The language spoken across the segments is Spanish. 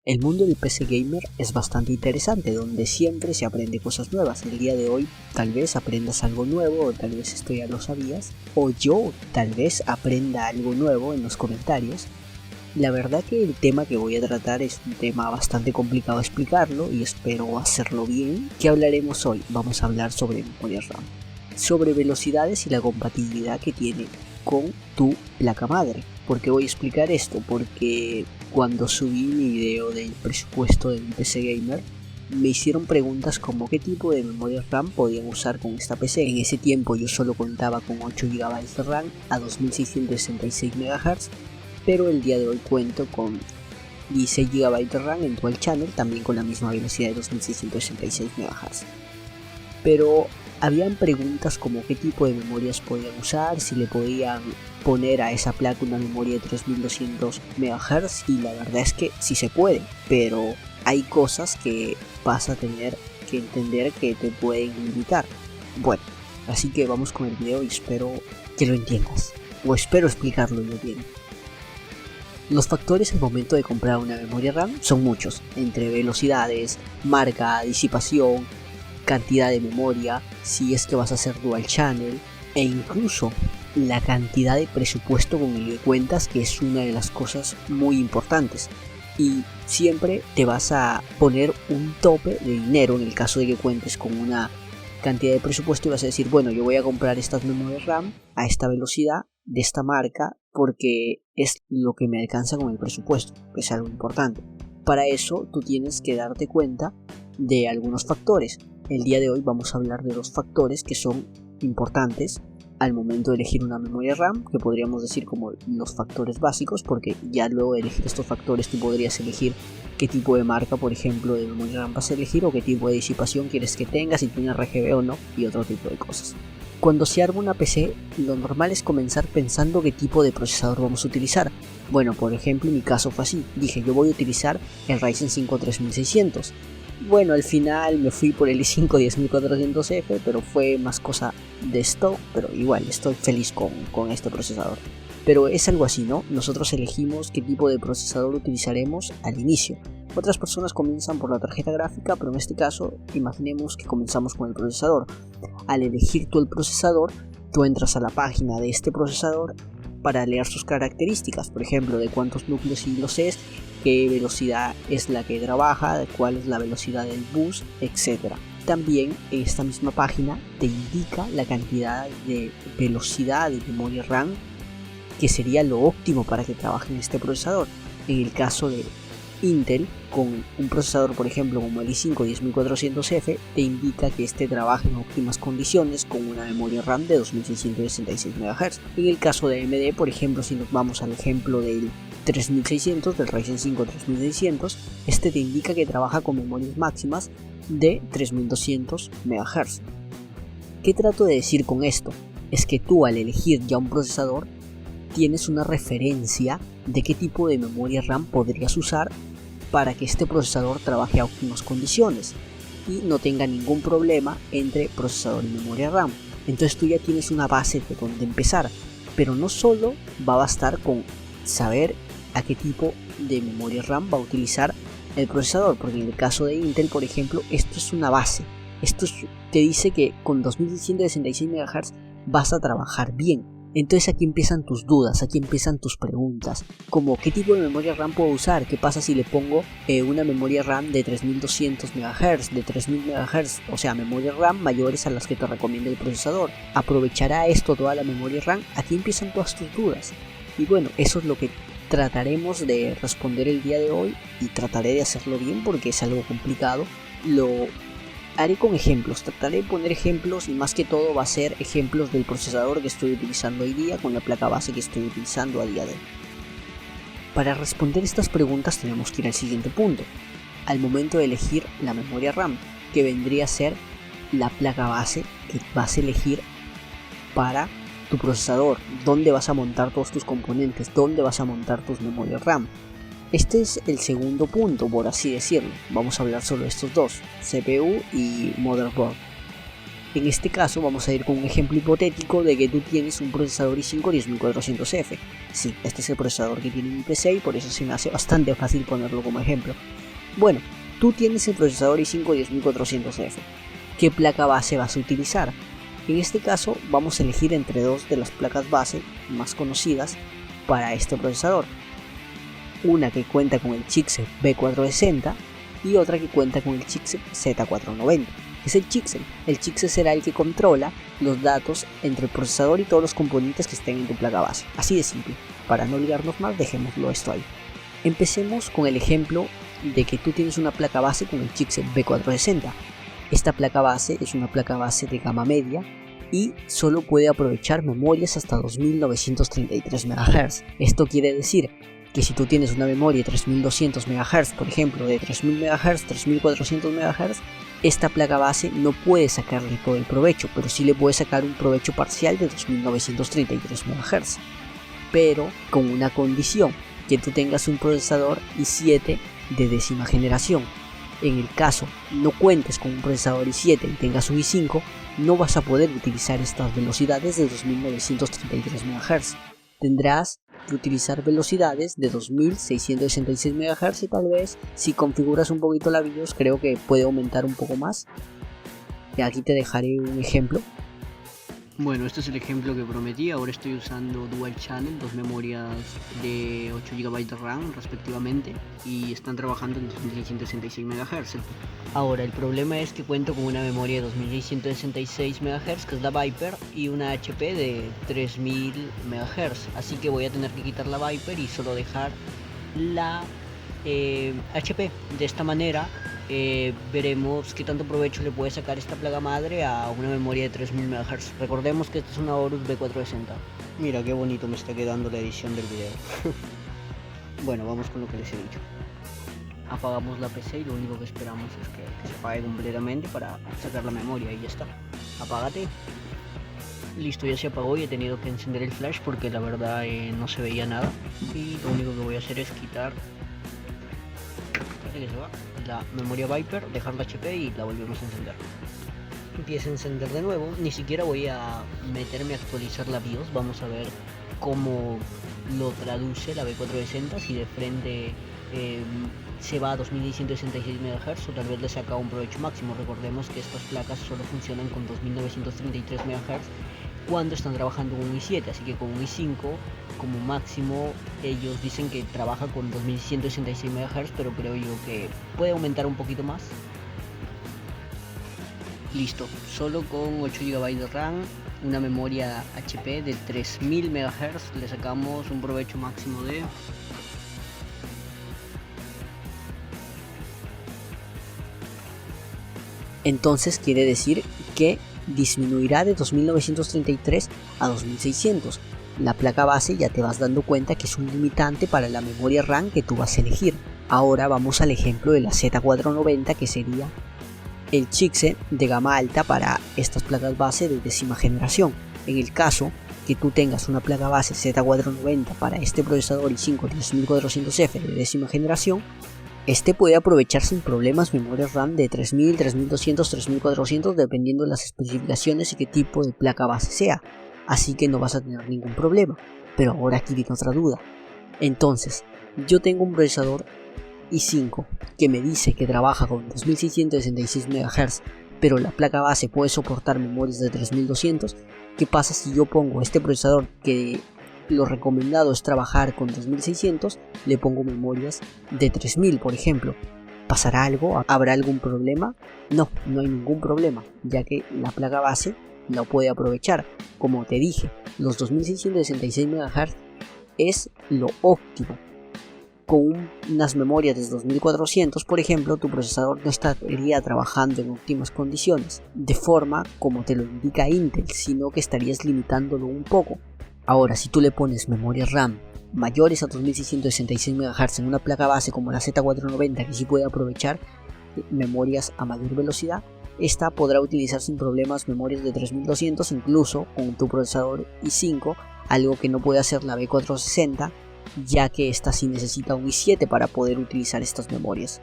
El mundo del PC gamer es bastante interesante, donde siempre se aprende cosas nuevas. El día de hoy tal vez aprendas algo nuevo, o tal vez esto ya lo sabías, o yo tal vez aprenda algo nuevo en los comentarios. La verdad que el tema que voy a tratar es un tema bastante complicado de explicarlo y espero hacerlo bien. ¿Qué hablaremos hoy? Vamos a hablar sobre memoria RAM, sobre velocidades y la compatibilidad que tiene con tu placa madre. ¿Por qué voy a explicar esto? Porque cuando subí mi video del presupuesto de mi PC gamer, me hicieron preguntas como qué tipo de memoria RAM podían usar con esta PC. En ese tiempo yo solo contaba con 8 GB de RAM a 2666 MHz, pero el día de hoy cuento con 16 GB de RAM en Dual Channel, también con la misma velocidad de 2666 MHz. Pero habían preguntas como qué tipo de memorias podían usar, si le podían poner a esa placa una memoria de 3200 MHz, y la verdad es que sí se puede, pero hay cosas que vas a tener que entender que te pueden limitar. Bueno, así que vamos con el video y espero que lo entiendas, o espero explicarlo yo bien. Los factores al momento de comprar una memoria RAM son muchos, entre velocidades, marca, disipación, cantidad de memoria, si es que vas a hacer dual channel, e incluso la cantidad de presupuesto con el que cuentas, que es una de las cosas muy importantes. Y siempre te vas a poner un tope de dinero en el caso de que cuentes con una cantidad de presupuesto y vas a decir, bueno, yo voy a comprar estas memorias RAM a esta velocidad, de esta marca, porque es lo que me alcanza con el presupuesto, que es algo importante. Para eso tú tienes que darte cuenta de algunos factores. El día de hoy vamos a hablar de dos factores que son importantes al momento de elegir una memoria RAM, que podríamos decir como los factores básicos, porque ya luego de elegir estos factores tú podrías elegir qué tipo de marca, por ejemplo, de memoria RAM vas a elegir, o qué tipo de disipación quieres que tenga, si tiene RGB o no, y otro tipo de cosas. Cuando se arma una PC, lo normal es comenzar pensando qué tipo de procesador vamos a utilizar. Bueno, por ejemplo, en mi caso fue así. Dije, yo voy a utilizar el Ryzen 5 3600. Bueno, al final me fui por el i5 10400F, pero fue más cosa de stock, pero igual estoy feliz con este procesador. Pero es algo así, ¿no? Nosotros elegimos qué tipo de procesador utilizaremos al inicio. Otras personas comienzan por la tarjeta gráfica, pero en este caso imaginemos que comenzamos con el procesador. Al elegir tú el procesador, tú entras a la página de este procesador para leer sus características, por ejemplo, de cuántos núcleos y hilos es, qué velocidad es la que trabaja, cuál es la velocidad del bus, etc. También esta misma página te indica la cantidad de velocidad de memoria RAM que sería lo óptimo para que trabaje en este procesador. En el caso de Intel, con un procesador por ejemplo como el i5 10400F, te indica que este trabaja en óptimas condiciones con una memoria RAM de 2666 MHz. En el caso de AMD, por ejemplo, si nos vamos al ejemplo del 3600, del Ryzen 5 3600, este te indica que trabaja con memorias máximas de 3200 MHz. ¿Qué trato de decir con esto? Es que tú, al elegir ya un procesador, tienes una referencia de qué tipo de memoria RAM podrías usar para que este procesador trabaje a óptimas condiciones y no tenga ningún problema entre procesador y memoria RAM. Entonces tú ya tienes una base de donde empezar, pero no solo va a bastar con saber a qué tipo de memoria RAM va a utilizar el procesador, porque en el caso de Intel, por ejemplo, esto es una base. Te dice que con 2666 MHz vas a trabajar bien. Entonces aquí empiezan tus dudas, aquí empiezan tus preguntas, como ¿qué tipo de memoria RAM puedo usar? ¿Qué pasa si le pongo una memoria RAM de 3200 MHz, de 3000 MHz? O sea, memoria RAM mayores a las que te recomienda el procesador. ¿Aprovechará esto toda la memoria RAM? Aquí empiezan todas tus dudas. Y bueno, eso es lo que trataremos de responder el día de hoy, y trataré de hacerlo bien porque es algo complicado. Lo haré con ejemplos, trataré de poner ejemplos, y más que todo va a ser ejemplos del procesador que estoy utilizando hoy día con la placa base que estoy utilizando a día de hoy. Para responder estas preguntas tenemos que ir al siguiente punto, al momento de elegir la memoria RAM, que vendría a ser la placa base que vas a elegir para tu procesador, dónde vas a montar todos tus componentes, dónde vas a montar tus memorias RAM. Este es el segundo punto, por así decirlo. Vamos a hablar sobre estos dos, CPU y motherboard. En este caso vamos a ir con un ejemplo hipotético de que tú tienes un procesador i5 10400F. Sí, este es el procesador que tiene mi PC y por eso se me hace bastante fácil ponerlo como ejemplo. Bueno, tú tienes el procesador i5 10400F. ¿Qué placa base vas a utilizar? En este caso vamos a elegir entre dos de las placas base más conocidas para este procesador. Una que cuenta con el chipset B460 y otra que cuenta con el chipset Z490. Es el chipset. El chipset será el que controla los datos entre el procesador y todos los componentes que estén en tu placa base. Así de simple. Para no ligarnos más, dejémoslo esto ahí. Empecemos con el ejemplo de que tú tienes una placa base con el chipset B460. Esta placa base es una placa base de gama media y solo puede aprovechar memorias hasta 2933 MHz. Esto quiere decir que si tú tienes una memoria de 3200 MHz, por ejemplo, de 3000 MHz, 3400 MHz, esta placa base no puede sacarle todo el provecho, pero sí le puede sacar un provecho parcial de 2933 MHz. Pero con una condición, que tú tengas un procesador i7 de décima generación. En el caso no cuentes con un procesador i7 y tengas un i5, no vas a poder utilizar estas velocidades de 2933 MHz. Tendrás que utilizar velocidades de 2666 MHz y tal vez si configuras un poquito la BIOS creo que puede aumentar un poco más. Y aquí te dejaré un ejemplo. Bueno, este es el ejemplo que prometí. Ahora estoy usando Dual Channel, dos memorias de 8 GB de RAM respectivamente, y están trabajando en 2666 MHz. Ahora, el problema es que cuento con una memoria de 2666 MHz, que es la Viper, y una HP de 3000 MHz. Así que voy a tener que quitar la Viper y solo dejar la HP. De esta manera veremos qué tanto provecho le puede sacar esta placa madre a una memoria de 3000 MHz. Recordemos que esta es una Aorus B460. Mira qué bonito me está quedando la edición del video. Bueno, vamos con lo que les he dicho. Apagamos la PC y lo único que esperamos es que se apague completamente para sacar la memoria y ya está. Apágate. Listo, ya se apagó y he tenido que encender el flash porque la verdad no se veía nada. Y lo único que voy a hacer es quitar que se va la memoria Viper, dejar la HP y la volvemos a encender. Empieza a encender de nuevo. Ni siquiera voy a meterme a actualizar la BIOS. Vamos a ver cómo lo traduce la B460, si de frente se va a 2166 MHz o tal vez le saca un provecho máximo. Recordemos que estas placas solo funcionan con 2933 MHz cuando están trabajando con un i7, así que con un i5 como máximo ellos dicen que trabaja con 2166 MHz, pero creo yo que puede aumentar un poquito más. Listo, solo con 8 GB de RAM, una memoria HP de 3000 MHz le sacamos un provecho máximo de entonces quiere decir que disminuirá de 2933 a 2600. La placa base ya te vas dando cuenta que es un limitante para la memoria RAM que tú vas a elegir. Ahora vamos al ejemplo de la Z490, que sería el chipset de gama alta para estas placas base de décima generación. En el caso que tú tengas una placa base Z490 para este procesador i5 3400F de décima generación, este puede aprovechar sin problemas memorias RAM de 3000, 3200, 3400 dependiendo de las especificaciones y qué tipo de placa base sea, así que no vas a tener ningún problema. Pero ahora aquí viene otra duda. Entonces, yo tengo un procesador i5 que me dice que trabaja con 2666 MHz, pero la placa base puede soportar memorias de 3200. ¿Qué pasa si yo pongo este procesador que lo recomendado es trabajar con 2600, le pongo memorias de 3000, por ejemplo? ¿Pasará algo? ¿Habrá algún problema? No, no hay ningún problema, ya que la placa base la puede aprovechar. Como te dije, los 2666 MHz es lo óptimo. Con unas memorias de 2400, por ejemplo, tu procesador no estaría trabajando en óptimas condiciones, de forma como te lo indica Intel, sino que estarías limitándolo un poco. Ahora, si tú le pones memorias RAM mayores a 2666 MHz en una placa base como la Z490, que sí puede aprovechar memorias a mayor velocidad, esta podrá utilizar sin problemas memorias de 3200, incluso con tu procesador i5, algo que no puede hacer la B460, ya que esta sí necesita un i7 para poder utilizar estas memorias.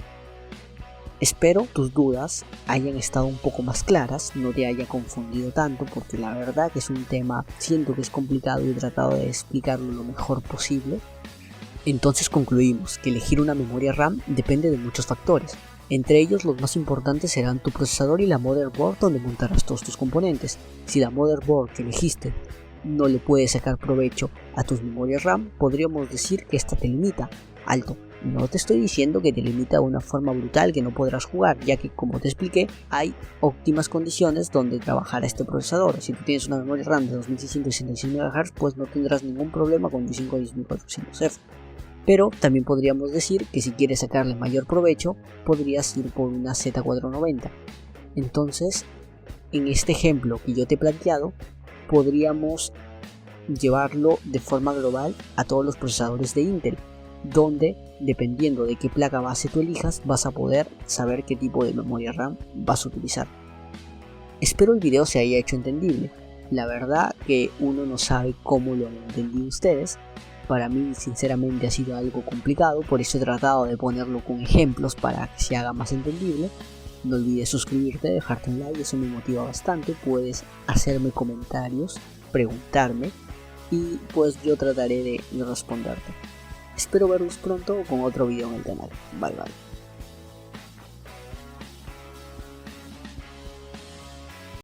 Espero tus dudas hayan estado un poco más claras, no te haya confundido tanto, porque la verdad que es un tema, siento que es complicado y he tratado de explicarlo lo mejor posible. Entonces concluimos que elegir una memoria RAM depende de muchos factores. Entre ellos los más importantes serán tu procesador y la motherboard donde montarás todos tus componentes. Si la motherboard que elegiste no le puede sacar provecho a tus memorias RAM, podríamos decir que esta te limita. Alto, no te estoy diciendo que te limita de una forma brutal que no podrás jugar, ya que como te expliqué, hay óptimas condiciones donde trabajará este procesador. Si tú tienes una memoria RAM de 2666 MHz, pues no tendrás ningún problema con i5 10400F. Pero también podríamos decir que si quieres sacarle mayor provecho, podrías ir por una Z490. Entonces, en este ejemplo que yo te he planteado, podríamos llevarlo de forma global a todos los procesadores de Intel, donde dependiendo de qué placa base tú elijas, vas a poder saber qué tipo de memoria RAM vas a utilizar. Espero el video se haya hecho entendible. La verdad que uno no sabe cómo lo han entendido ustedes. Para mí sinceramente ha sido algo complicado, por eso he tratado de ponerlo con ejemplos para que se haga más entendible. No olvides suscribirte, dejarte un like, eso me motiva bastante. Puedes hacerme comentarios, preguntarme y pues yo trataré de responderte. Espero verlos pronto con otro video en el canal. Bye bye.